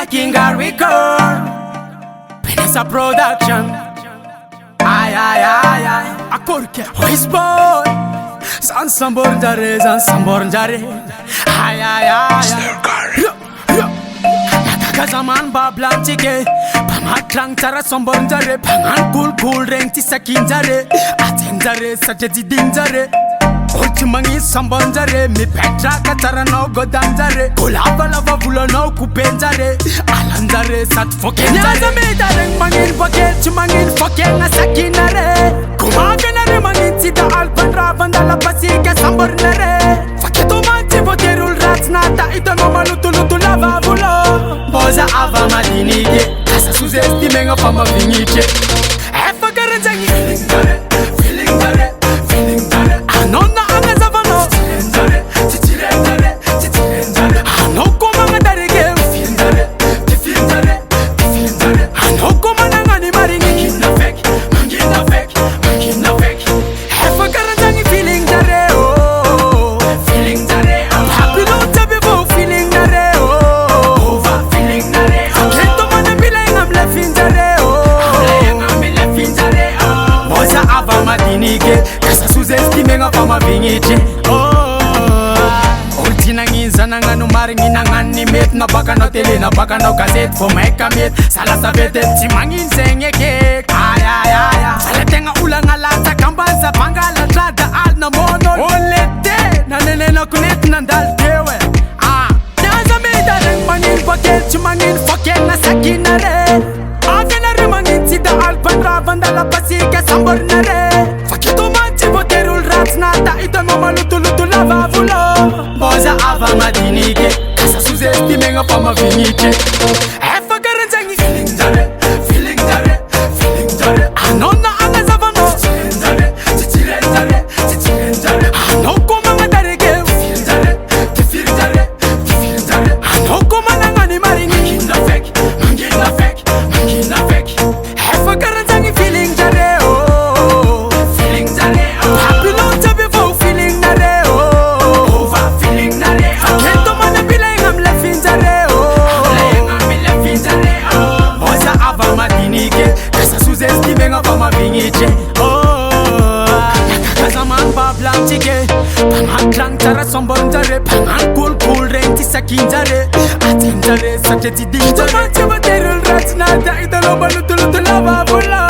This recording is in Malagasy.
Kinga record. Vanessa production. Ay akorke Wise boy San sambor jare Ay Nataka zaman bablam chike Pamat klang tara sambor jare Pangan cool reng tisa kinjare Aten jare sajedi ding jare Ultimangi sambor jare Mi petra katara no godam jare Kolava lava vula no kupen jare Alan jare sat foken jare Nyaza me dareng mangin paket chumangin foken asakinare Kumaganare mangin sida alpan ravanda la pasika sambor nare Faketo manti voterul ratsnata ito no malutu lava vula Boza ava madinige Kasa suzestime nga fama vingiche Efa garanjangi Feeling jare Anona anga zavano Chichiren jare Anoko manga darige Feeling jare Anoko mananga ni maringi Mangina fake Efa garanjangi feeling jare oh Feeling jare oh Happy no tabi vo feeling jare oh Ova feeling jare oh Kento mana bila ngam lefin jare oh Lefin jare oh Boza ava madinige Kasa suzestime nga fama vingiche oh Ultina ngiza nanga numari ngina ngani met Na baka no tele na baka no gazette For maika met Sala savete Timangin senge kek Ay Salatenga ulanga lata Kambanza pangala trada al na mono Olete Na nene na kunet nandal tewe Nyaza me dareng mangin paket Chumangin foken na sakinare Avenare mangin sida alpan ravanda la pasika sambor nare Faketo manchi voterul ratsnata Ito no malutu lava vulo Boza ava madinike Kasa suzestime nga fama vingiche Efa garanjangi Feeling jare Anona anga zavano Chichiren jare Anoko manga darige Feeling jare Anoko mananga ni maringi Mangina fake Efa garanjangi feeling jare oh Feeling jare oh Happy no tabi vo feeling jare oh Ova feeling jare oh Kento mana bila ngam lefin jare oh Lefin jare oh Boza ava madinike Kasa suzestime nga fama vingiche oh Nataka zaman bablam chike Pangan klang tara sombon jare Pangan cool reng tisa kinjare Aten jare sajedi ding jare Manche baterul ratsnata Ito no malutu lava vula